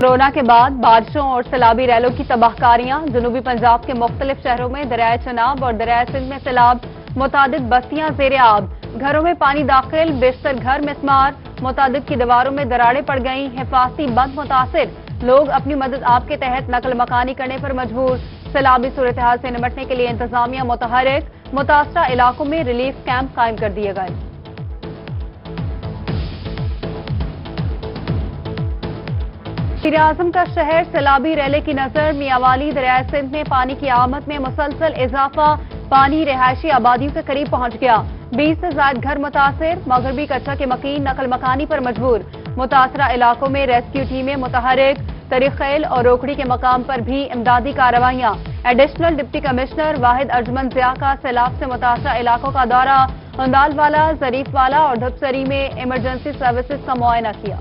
Corona کے بعد بارشوں اور سیلابی ریلوں کی تباہکاریاں جنوبی پنجاب کے مختلف شہروں میں دریائے چناب اور دریائے سندھ میں سیلاب، متعدد بستیاں زیر آب، گھروں میں پانی داخل، بیشتر گھر مسمار، متعدد کی دیواروں میں دراڑیں پڑ گئیں، حفاظتی بند متاثر، لوگ اپنی مدد آپ کے تحت نقل مکانی کرنے پر مجبور، سیلابی صورتحال سے نمٹنے کے لیے انتظامیہ متحرک، متاثرہ علاقوں میں ریلیف کیمپ قائم کر دیے گئے۔ وزیر اعظم کا شہر سیلابی ریلے کی نظر، میاں والی دریائے سندھ میں پانی کی آمد میں مسلسل اضافہ، پانی رہائشی آبادیوں کے قریب پہنچ گیا، 20 سے زائد گھر متاثر، مغربی کچہ کے مکین نقل مکانی پر مجبور، متاثرہ علاقوں میں ریسکیو ٹیمیں متحرک، طریق خیل اور روکڑی کے مقام پر بھی امدادی کارروائیاں، ایڈیشنل ڈپٹی کمشنر واحد ارجمن ضیاء کا سیلاب سے متاثرہ علاقوں کا دورہ، ہندال والا، ظریف والا اور دھپسری میں ایمرجنسی سروسز کا معائنہ کیا۔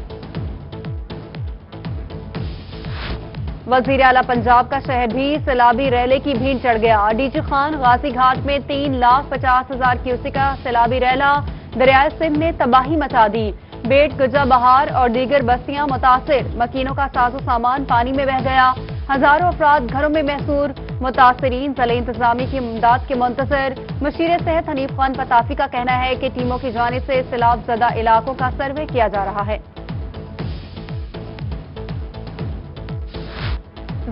وزیر اعلیٰ پنجاب کا شہر بھی سیلابی ریلے کی بھیڑ چڑھ گیا، ڈی جی خان غازی گھاٹ میں 3,50,000 کیوسک کا سیلابی ریلا، دریائے سندھ نے تباہی مچا دی، بیٹ گجا بہار اور دیگر بستیاں متاثر، مکینوں کا ساز و سامان پانی میں بہہ گیا، ہزاروں افراد گھروں میں محصور، متاثرین ضلع انتظامیہ کی امداد کے منتظر۔ مشیر صحت حنیف خان پتافی کا کہنا ہے کہ ٹیموں کی جانب سے سیلاب زدہ علاقوں کا سروے کیا جا رہا ہے۔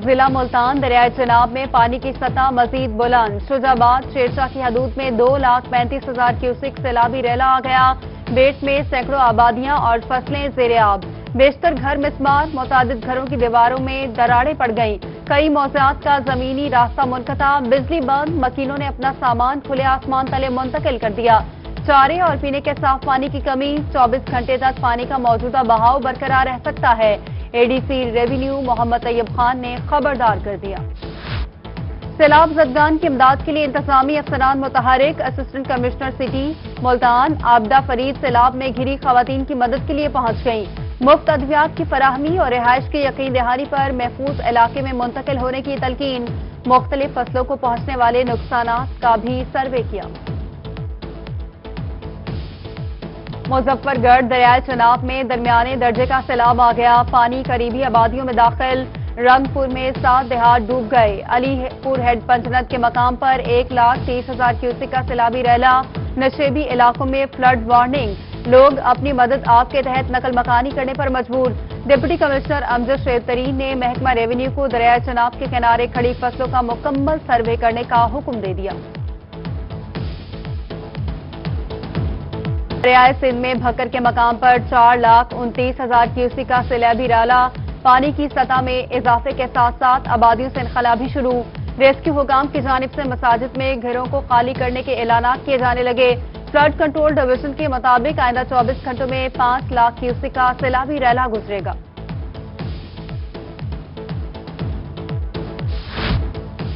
ضلع ملتان دریائے چناب میں پانی کی سطح مزید بلند، شجاع آباد شیرشاہ کی حدود میں 2,35,000 کیوسک سیلابی ریلا آ گیا، بیٹ میں سینکڑوں آبادیاں اور فصلیں زیر آب، بیشتر گھر مسمار، متعدد گھروں کی دیواروں میں دراڑیں پڑ گئیں، کئی موضوعات کا زمینی راستہ منقطع، بجلی بند، مکینوں نے اپنا سامان کھلے آسمان تلے منتقل کر دیا، چارے اور پینے کے صاف پانی کی کمی، 24 گھنٹے تک پانی کا موجودہ بہاؤ برقرار رہ سکتا ہے، اے ڈی سی ریونیو محمد طیب خان نے خبردار کر دیا۔ سیلاب زدگان کی امداد کے لیے انتظامی افسران متحرک، assistant commissioner city Multan Abida Farid سیلاب میں گھری خواتین کی مدد کے لیے پہنچ گئیں، مفت ادویات کی فراہمی اور رہائش کی یقین دہانی پر محفوظ علاقے میں منتقل ہونے کی تلقین، مختلف فصلوں کو پہنچنے والے نقصانات کا بھی سروے کیا۔ مظفر گڑھ دریائے چناب میں درمیانے درجے کا سیلاب آ گیا، پانی قریبی آبادیوں میں داخل، رنگ پور میں 7 دیہات ڈوب گئے، علی پور ہیڈ پنجنت کے مقام پر 1,30,000 کیوسک کا سیلابی ریلا، نشیبی علاقوں میں فلڈ وارننگ، لوگ اپنی مدد آپ کے تحت نقل مکانی کرنے پر مجبور، ڈپٹی کمشنر امجد شعیب ترین نے محکمہ ریونیو کو دریائے چناب کے کنارے کھڑی فصلوں کا مکمل سروے کرنے کا حکم دے دیا۔ دریائے سندھ میں بھکر کے مقام پر 4,29,000 کیوسک کا سیلابی ریلا، پانی کی سطح میں اضافے کے ساتھ ساتھ آبادیوں سے انخلا بھی شروع، ریسکیو حکام کی جانب سے مساجد میں گھروں کو خالی کرنے کے اعلانات کیے جانے لگے، فلڈ کنٹرول ڈویژن کے مطابق آئندہ 24 گھنٹوں میں 5 لاکھ کیوسک کا سیلابی ریلا گزرے گا۔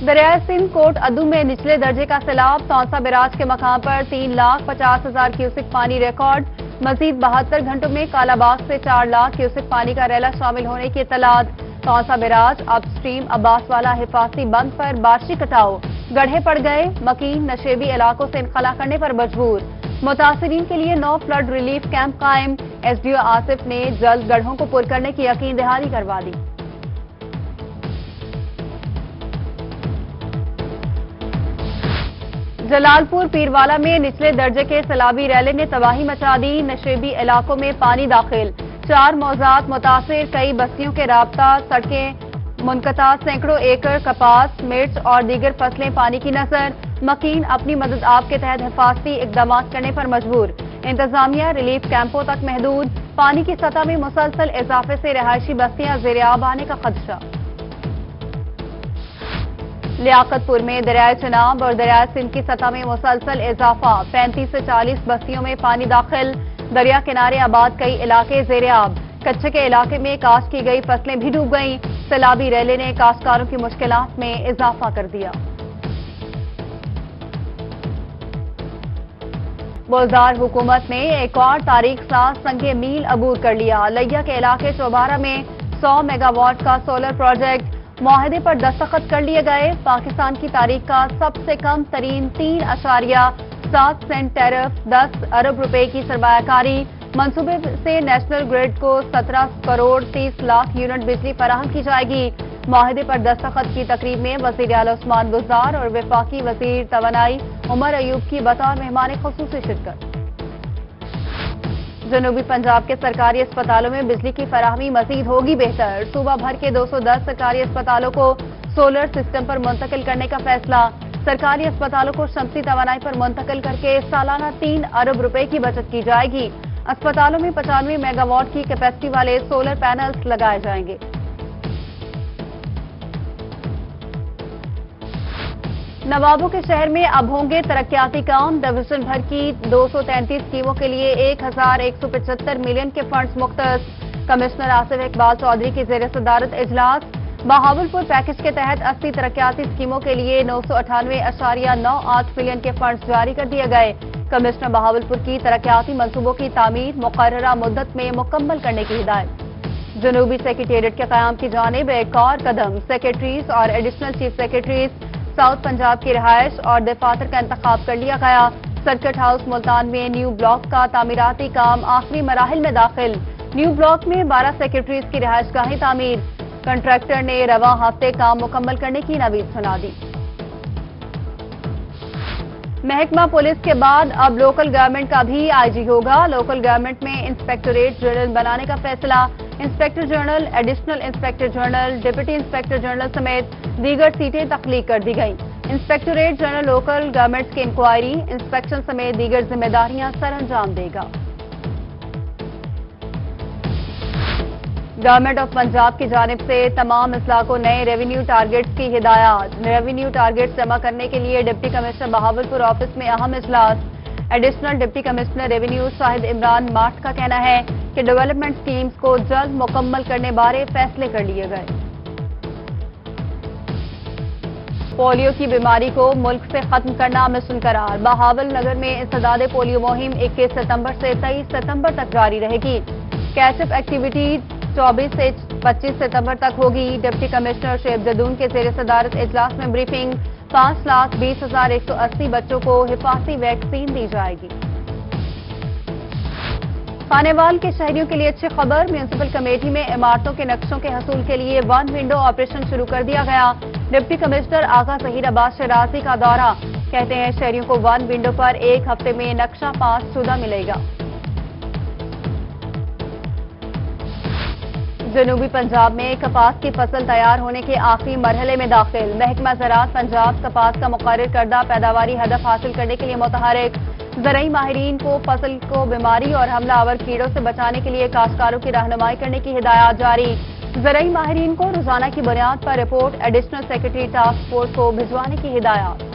دریائے سندھ کوٹ ادو میں نچلے درجے کا سیلاب، تونسا بیراج کے مقام پر 3,50,000 کیوسک پانی ریکارڈ، مزید 72 گھنٹوں میں کالا باغ سے 4 لاکھ کیوسک پانی کا ریلا شامل ہونے کی اطلاعات، تونسا بیراج اپ سٹریم عباس والا حفاظتی بند پر بارشی کٹاؤ، گڑھے پڑ گئے، مکین نشیبی علاقوں سے انخلا کرنے پر مجبور، متاثرین کے لیے 9 فلڈ ریلیف کیمپ قائم، ایس ڈی او آصف نے جلد گڑھوں کو پر کرنے کی یقین دہانی کروا دی۔ جلال پور پیروالا میں نچلے درجے کے سیلابی ریلے نے تباہی مچا دی، نشیبی علاقوں میں پانی داخل، 4 موضوعات متاثر، کئی بستیوں کے رابطہ سڑکیں منقطع، سینکڑوں ایکڑ کپاس، مرچ اور دیگر فصلیں پانی کی نظر، مکین اپنی مدد آپ کے تحت حفاظتی اقدامات کرنے پر مجبور، انتظامیہ ریلیف کیمپوں تک محدود، پانی کی سطح میں مسلسل اضافے سے رہائشی بستیاں زیر آب آنے کا خدشہ۔ لیاقت پور میں دریائے چناب اور دریائے سندھ کی سطح میں مسلسل اضافہ، 35 سے 40 بستیوں میں پانی داخل، دریا کنارے آباد کئی علاقے زیر آب، کچے کے علاقے میں کاشت کی گئی فصلیں بھی ڈوب گئیں، سیلابی ریلے نے کاشتکاروں کی مشکلات میں اضافہ کر دیا۔ بولدار حکومت نے ایک اور تاریخ ساز سنگ میل عبور کر لیا، لیا کے علاقے چوبارہ میں 100 میگا واٹ کا سولر پروجیکٹ، معاہدے پر دستخط کر لیے گئے، پاکستان کی تاریخ کا سب سے کم ترین 3.7 سینٹ ٹیرف، 10 ارب روپے کی سرمایہ کاری، منصوبے سے نیشنل گریڈ کو 17 کروڑ 30 لاکھ یونٹ بجلی فراہم کی جائے گی۔ معاہدے پر دستخط کی تقریب میں وزیر اعلی عثمان بزدار اور وفاقی وزیر توانائی عمر ایوب کی بطور مہمان خصوصی شرکت۔ جنوبی پنجاب کے سرکاری اسپتالوں میں بجلی کی فراہمی مزید ہوگی بہتر۔ صوبہ بھر کے 210 سرکاری اسپتالوں کو سولر سسٹم پر منتقل کرنے کا فیصلہ۔ سرکاری اسپتالوں کو شمسی توانائی پر منتقل کر کے سالانہ 3 ارب روپے کی بچت کی جائے گی۔ اسپتالوں میں 95 میگا واٹ کی کیپیسٹی والے سولر پینلز لگائے جائیں گے۔ نوابوں کے شہر میں اب ہوں گے ترقیاتی کام۔ ڈویژن بھر کی 233 اسکیموں کے لیے 1175 ملین کے فنڈز مختص۔ کمشنر آصف اقبال چودھری کی زیر صدارت اجلاس۔ بہاولپور پیکج کے تحت 80 ترقیاتی اسکیموں کے لیے 998.98 ملین کے فنڈز جاری کر دیے گئے۔ کمشنر بہاولپور کی ترقیاتی منصوبوں کی تعمیر مقررہ مدت میں مکمل کرنے کی ہدایت۔ جنوبی سیکریٹریٹ کے قیام کی جانب ایک اور قدم۔ سیکریٹریز اور additional chief secretaries south Punjab کی رہائش اور دفاتر کا انتخاب کر لیا گیا۔ سرکٹ ہاؤس ملتان میں نیو بلاک کا تعمیراتی کام آخری مراحل میں داخل۔ نیو بلاک میں 12 سیکریٹریز کی رہائش گاہیں تعمیر۔ کنٹریکٹر نے رواں ہفتے کام مکمل کرنے کی نوید سنا دی۔ محکمہ پولیس کے بعد اب لوکل گورنمنٹ کا بھی آئی جی ہوگا۔ لوکل گورنمنٹ میں انسپیکٹریٹ جنرل بنانے کا فیصلہ۔ Inspector general, additional inspector general, deputy inspector general سمیت دیگر سیٹیں تخلیق کر دی گئیں۔ انسپیکٹریٹ جنرل لوکل گورنمنٹ کی انکوائری، انسپیکشن سمیت دیگر ذمہ داریاں سر انجام دے گا۔ گورنمنٹ آف پنجاب کی جانب سے تمام اضلاع کو نئے ریونیو ٹارگیٹس کی ہدایات۔ ریونیو ٹارگیٹس جمع کرنے کے لیے ڈپٹی کمشنر بہاولپور آفس میں اہم اجلاس۔ ایڈیشنل ڈپٹی کمشنر ریونیو شاہد عمران ماٹھ کا کہنا ہے کہ ڈیولپمنٹ سکیمز کو جلد مکمل کرنے بارے فیصلے کر لیے گئے۔ پولیو کی بیماری کو ملک سے ختم کرنا مشن قرار۔ بہاول نگر میں انسداد پولیو مہم 21 ستمبر سے 23 ستمبر تک جاری رہے گی۔ کیچ اپ ایکٹیویٹی 24 سے 25 ستمبر تک ہوگی۔ ڈپٹی کمشنر شعیب جدون کے زیر صدارت اجلاس میں بریفنگ۔ 5,20,180 بچوں کو حفاظتی ویکسین دی جائے گی۔ خانیوال کے شہریوں کے لیے اچھی خبر۔ میونسپل کمیٹی میں عمارتوں کے نقشوں کے حصول کے لیے 1 ونڈو آپریشن شروع کر دیا گیا۔ ڈپٹی کمشنر آغا ظہیر عباس شرازی کا دورہ۔ کہتے ہیں شہریوں کو 1 ونڈو پر 1 ہفتے میں نقشہ پاس شدہ ملے گا۔ جنوبی پنجاب میں کپاس کی فصل تیار ہونے کے آخری مرحلے میں داخل۔ محکمہ زراعت پنجاب کپاس کا مقرر کردہ پیداواری ہدف حاصل کرنے کے لیے متحرک۔ زرعی ماہرین کو فصل کو بیماری اور حملہ آور کیڑوں سے بچانے کے لیے کاشتکاروں کی رہنمائی کرنے کی ہدایات جاری۔ زرعی ماہرین کو روزانہ کی بنیاد پر report additional secretary task force کو بھجوانے کی ہدایات۔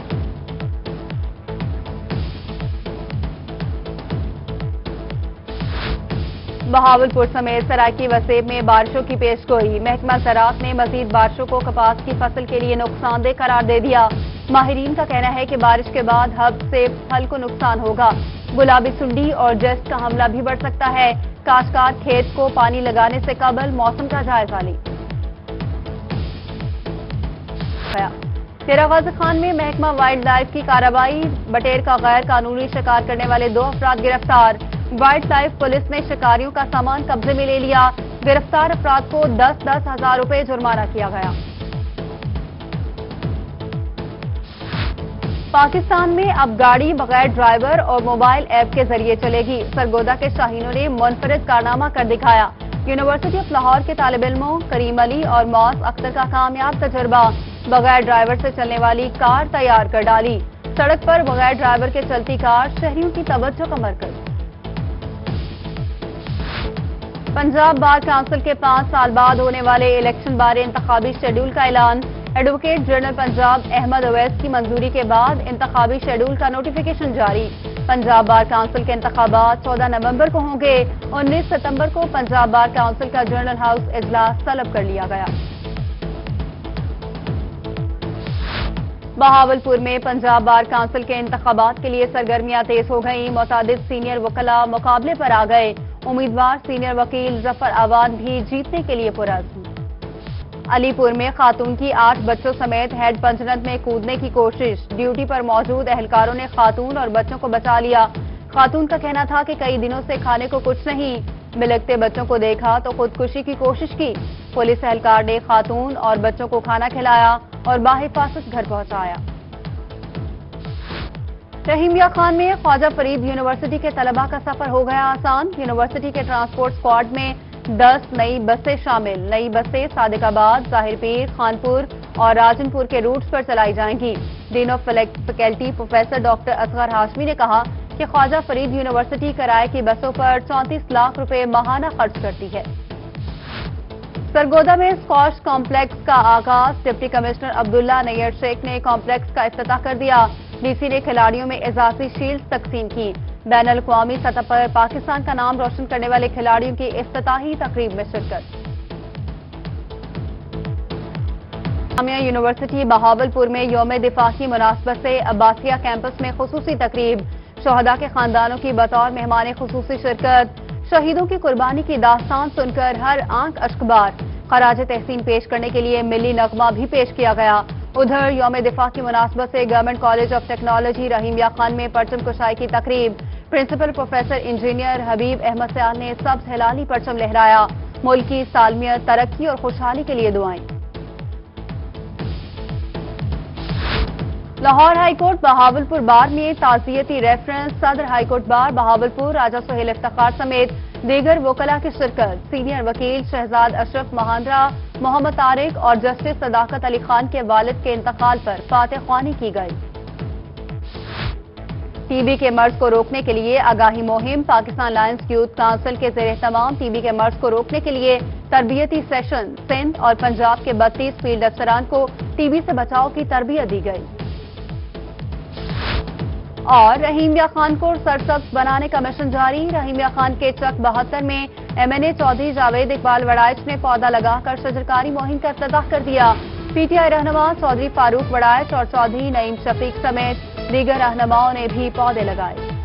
بہاولپور سمیت سرائیکی وسیب میں بارشوں کی پیش گوئی۔ محکمہ زراعت نے مزید بارشوں کو کپاس کی فصل کے لیے نقصان دہ قرار دے دیا۔ ماہرین کا کہنا ہے کہ بارش کے بعد ہب سے پھل کو نقصان ہوگا۔ گلابی سنڈی اور جسٹ کا حملہ بھی بڑھ سکتا ہے۔ کاشتکار کھیت کو پانی لگانے سے قبل موسم کا جائزہ لیں۔ ڈیرہ غازی خان میں محکمہ وائلڈ لائف کی کارروائی۔ بٹیر کا غیر قانونی شکار کرنے والے 2 افراد گرفتار۔ وائلڈ لائف پولیس نے شکاریوں کا سامان قبضے میں لے لیا۔ گرفتار افراد کو 10,000 روپے جرمانہ کیا گیا۔ پاکستان میں اب گاڑی بغیر ڈرائیور اور موبائل ایپ کے ذریعے چلے گی۔ سرگودا کے شاہینوں نے منفرد کارنامہ کر دکھایا۔ یونیورسٹی آف لاہور کے طالب علموں کریم علی اور معاذ اختر کا کامیاب تجربہ۔ بغیر ڈرائیور سے چلنے والی کار تیار کر ڈالی۔ سڑک پر بغیر ڈرائیور کے چلتی کار شہریوں کی توجہ کا مرکز۔ پنجاب بار کونسل کے 5 سال بعد ہونے والے الیکشن بارے انتخابی شیڈول کا اعلان۔ ایڈوکیٹ جنرل پنجاب احمد اویس کی منظوری کے بعد انتخابی شیڈول کا نوٹیفیکیشن جاری۔ پنجاب بار کونسل کے انتخابات 14 نومبر کو ہوں گے۔ 19 ستمبر کو پنجاب بار کونسل کا جنرل ہاؤس اجلاس طلب کر لیا گیا۔ بہاولپور میں پنجاب بار کونسل کے انتخابات کے لیے سرگرمیاں تیز ہو گئیں۔ متعدد سینئر وکلاء مقابلے پر آ گئے۔ امیدوار سینئر وکیل ظفر آباد بھی جیتنے کے لیے پرعزم۔ علی پور میں خاتون کی 8 بچوں سمیت ہیڈ پنجنت میں کودنے کی کوشش۔ ڈیوٹی پر موجود اہلکاروں نے خاتون اور بچوں کو بچا لیا۔ خاتون کا کہنا تھا کہ کئی دنوں سے کھانے کو کچھ نہیں، بلکتے بچوں کو دیکھا تو خودکشی کی کوشش کی۔ پولیس اہلکار نے خاتون اور بچوں کو کھانا کھلایا اور باحفاظت گھر پہنچایا۔ رحیمیہ خان میں خواجہ فرید یونیورسٹی کے طلباء کا سفر ہو گیا آسان۔ یونیورسٹی کے ٹرانسپورٹ اسکواڈ میں 10 نئی بسیں شامل۔ نئی بسیں صادق آباد، ظاہر پیر، خانپور اور راجن پور کے روٹس پر چلائی جائیں گی۔ Dean of faculty professor doctor Asghar Hashmi نے کہا کہ خواجہ فرید یونیورسٹی کرائے کی بسوں پر 34 لاکھ روپے ماہانہ خرچ کرتی ہے۔ سرگودا میں اسکواش کمپلیکس کا آغاز۔ ڈپٹی کمشنر عبداللہ نیئر شیخ نے کمپلیکس کا افتتاح کر دیا۔ ڈی سی نے کھلاڑیوں میں اضافی شیلڈز تقسیم کی۔ بین الاقوامی سطح پر پاکستان کا نام روشن کرنے والے کھلاڑیوں کی افتتاحی تقریب میں شرکت۔ جامعہ یونیورسٹی بہاولپور میں یوم دفاع کی مناسبت سے عباسیہ کیمپس میں خصوصی تقریب۔ شہداء کے خاندانوں کی بطور مہمان خصوصی شرکت۔ شہیدوں کی قربانی کی داستان سن کر ہر آنکھ اشکبار۔ خراج تحسین پیش کرنے کے لیے ملی نغمہ بھی پیش کیا گیا۔ ادھر یوم دفاع کی مناسبت سے government college of technology Rahimia Khan میں پرچم کشائی کی تقریب۔ پرنسپل پروفیسر انجینئر حبیب احمد سیال نے سبز ہلالی پرچم لہرایا۔ ملک کی سالمیت، ترقی اور خوشحالی کے لیے دعائیں۔ لاہور ہائی کورٹ بہاولپور بار میں تعزیتی ریفرنس۔ صدر ہائی کورٹ بار بہاولپور راجہ سہیل افتخار سمیت دیگر وکلاء کی شرکت۔ سینئر وکیل شہزاد اشرف مہاندرا، محمد طارق اور جسٹس صداقت علی خان کے والد کے انتقال پر فاتح خوانی کی گئی۔ ٹی بی کے مرض کو روکنے کے لیے آگاہی مہم۔ پاکستان لائنز یوتھ کونسل کے زیر اہتمام ٹی بی کے مرض کو روکنے کے لیے تربیتی سیشن۔ سندھ اور پنجاب کے 32 فیلڈ افسران کو ٹی بی سے بچاؤ کی تربیت دی گئی۔ اور رحیمیہ خان کو سرسبز بنانے کا مشن جاری۔ رحیمیہ خان کے چک 72 میں ایم این اے چودھری جاوید اقبال وڑائچ نے پودا لگا کر شجرکاری مہم کا افتتاح کر دیا۔ پی ٹی آئی رہنما چودھری فاروق وڑائچ اور چودھری نعیم شفیق سمیت دیگر رہنماؤں نے بھی پودے لگائے۔